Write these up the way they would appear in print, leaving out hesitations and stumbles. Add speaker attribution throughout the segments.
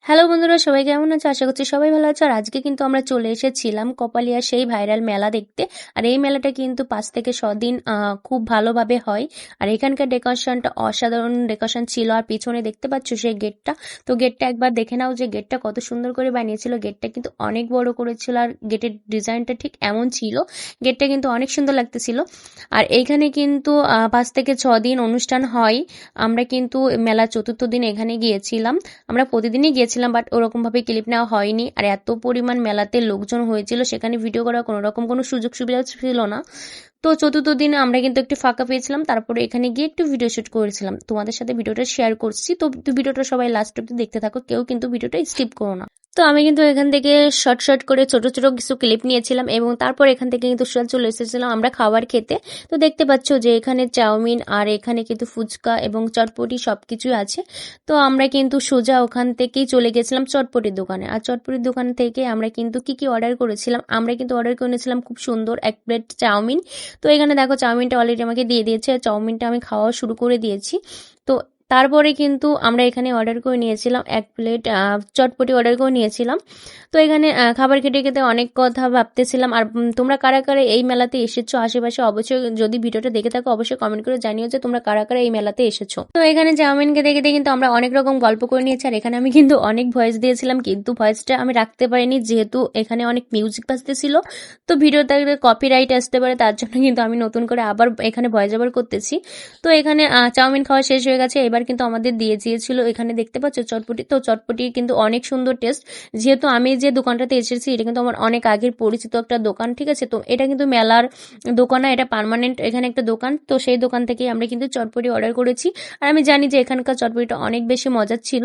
Speaker 1: Hello বন্ধুরা, সবাই কেমন আছো? আশা করছি সবাই ভালো আছো। আর আজকে কিন্তু আমরা চলে এসেছিলাম কপালিয়ার সেই ভাইরাল মেলা দেখতে। আর এই মেলাটা কিন্তু ৫ থেকে ৬ দিন খুব ভালোভাবে হয়। আর এখানকার ডেকোরেশনটা অসাধারণ ডেকোরেশন ছিল। আর পিছনে দেখতে পাচ্ছ সেই গেটটা, তো গেটটা একবার দেখে নাও যে গেটটা কত সুন্দর করে বানিয়েছিল। গেটটা কিন্তু অনেক বড় করেছিল আর গেটের ডিজাইনটা ঠিক এমন ছিল। গেটটা কিন্তু অনেক সুন্দর লাগতেছিল। আর এইখানে কিন্তু ৫ থেকে ৬ দিন অনুষ্ঠান হয়। আমরা কিন্তু মেলার চতুর্থ দিন এখানে গিয়েছিলাম। আমরা প্রতিদিনই গিয়েছিলাম, বাট ওরকম ভাবে ক্লিপ নেওয়া হয়নি। আর এত পরিমাণ মেলাতে লোকজন হয়েছিল, সেখানে ভিডিও করার কোনো সুযোগ সুবিধা ছিল না। তো চতুর্থ দিন আমরা কিন্তু একটু ফাঁকা পেয়েছিলাম, তারপরে এখানে গিয়ে একটু ভিডিও শুট করেছিলাম। তোমাদের সাথে ভিডিওটা শেয়ার করছি, তো ভিডিওটা সবাই লাস্ট অব্দি দেখতে থাকো, কেউ কিন্তু ভিডিওটা স্কিপ করো না। তো আমি কিন্তু এখান থেকে শর্ট শর্ট করে ছোট ছোট কিছু ক্লিপ নিয়েছিলাম এবং তারপর এখান থেকে কিন্তু সোজা চলে এসেছিলাম আমরা খাবার খেতে। তো দেখতে পাচ্ছ যে এখানে চাউমিন আর এখানে কিন্তু ফুচকা এবং চটপটি সবকিছুই আছে। তো আমরা কিন্তু সোজা ওখান থেকেই চলে গেছিলাম চটপটির দোকানে। আর চটপটির দোকান থেকে আমরা কিন্তু কি অর্ডার করেছিলাম, আমরা কিন্তু অর্ডার করেছিলাম খুব সুন্দর ১ প্লেট চাউমিন। তো এখানে দেখো চাউমিনটা অলরেডি আমাকে দিয়ে দিয়েছে, চাউমিনটা আমি খাওয়া শুরু করে দিয়েছি। তো তারপরে কিন্তু আমরা এখানে অর্ডার করে নিয়েছিলাম ১ প্লেট চটপটি অর্ডার করে নিয়েছিলাম। তো এখানে খাবার খেতে খেতে অনেক কথা ভাবতেছিলাম। আর তোমরা কারা কারা এই মেলাতে এসেছো আশেপাশে, অবশ্যই যদি ভিডিওটা দেখে থাকো অবশ্যই কমেন্ট করে জানিও যে তোমরা কারা কারা এই মেলাতে এসেছো। তো এখানে চাউমিন খেতে খেতে কিন্তু আমরা অনেক রকম গল্প করে নিয়েছি। আর এখানে আমি কিন্তু অনেক ভয়েস দিয়েছিলাম, কিন্তু ভয়েসটা আমি রাখতে পারিনি যেহেতু এখানে অনেক মিউজিক বাজতেছিল। তো ভিডিওতে কপিরাইট আসতে পারে, তার জন্য কিন্তু আমি নতুন করে আবার এখানে ভয়েস ওভার করতেছি। তো এখানে চাউমিন খাওয়া শেষ হয়ে গেছে, এবার কিন্তু আমাদের দিয়ে দিয়েছিল এখানে দেখতে পাচ্ছ চটপটি। তো চটপটি কিন্তু অনেক সুন্দর টেস্ট। যেহেতু আমি যে দোকানটাতে এসেছি এটা কিন্তু আমার অনেক আগের পরিচিত একটা দোকান, ঠিক আছে। তো এটা কিন্তু মেলার দোকান না, এটা পার্মানেন্ট এখানে একটা দোকান। তো সেই দোকান থেকেই আমরা কিন্তু চটপটি অর্ডার করেছি। আর আমি জানি যে এখানকার চটপটিটা অনেক বেশি মজার ছিল,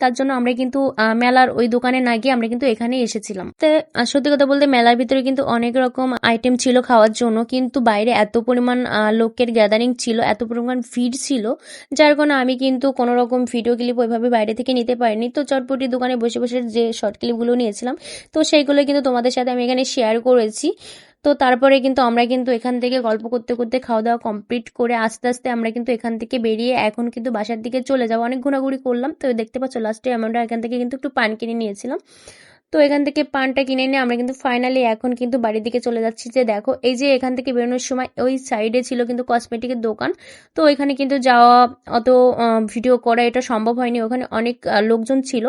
Speaker 1: তার জন্য আমরা কিন্তু মেলার ওই দোকানে না গিয়ে আমরা কিন্তু এখানে এসেছিলাম। তো সত্যি কথা বলতে মেলার ভিতরে কিন্তু অনেক রকম আইটেম ছিল খাওয়ার জন্য, কিন্তু বাইরে এত পরিমাণ লোকের গ্যাদারিং ছিল, এত পরিমাণ ভিড় ছিল, যার কারণে আমি কিন্তু কোনো রকম ভিডিও ক্লিপ ওইভাবে বাইরে থেকে নিতে পারিনি। তো চটপটির দোকানে বসে বসে যে শর্ট ক্লিপগুলো নিয়েছিলাম, তো সেইগুলো কিন্তু তোমাদের সাথে আমি এখানে শেয়ার করেছি। তো তারপরে কিন্তু আমরা কিন্তু এখান থেকে গল্প করতে করতে খাওয়া দাওয়া কমপ্লিট করে আস্তে আস্তে আমরা কিন্তু এখান থেকে বেরিয়ে এখন কিন্তু বাসার দিকে চলে যাবো। অনেক ঘোরাঘুরি করলাম, তো দেখতে পাচ্ছ লাস্টে আমরা এখান থেকে কিন্তু একটু পান কিনে নিয়েছিলাম। তো এখান থেকে পানটা কিনে নিয়ে আমরা কিন্তু ফাইনালি এখন কিন্তু বাড়ির দিকে চলে যাচ্ছি। যে দেখো এই যে এখান থেকে বেরোনোর সময় ওই সাইডে ছিল কিন্তু কসমেটিকের দোকান। তো ওইখানে কিন্তু যাওয়া অত ভিডিও করা এটা সম্ভব হয়নি, ওখানে অনেক লোকজন ছিল।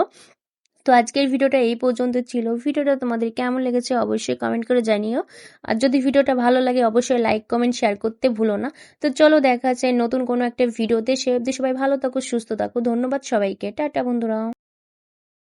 Speaker 1: তো আজকের ভিডিওটা এই পর্যন্ত ছিল। ভিডিওটা তোমাদের কেমন লেগেছে অবশ্যই কমেন্ট করে জানিও। আর যদি ভিডিওটা ভালো লাগে অবশ্যই লাইক কমেন্ট শেয়ার করতে ভুলো না। তো চলো দেখা যায় নতুন কোনো একটা ভিডিওতে, সে অবধি সবাই ভালো থাকো সুস্থ থাকো। ধন্যবাদ সবাইকে, টাটা বন্ধুরা।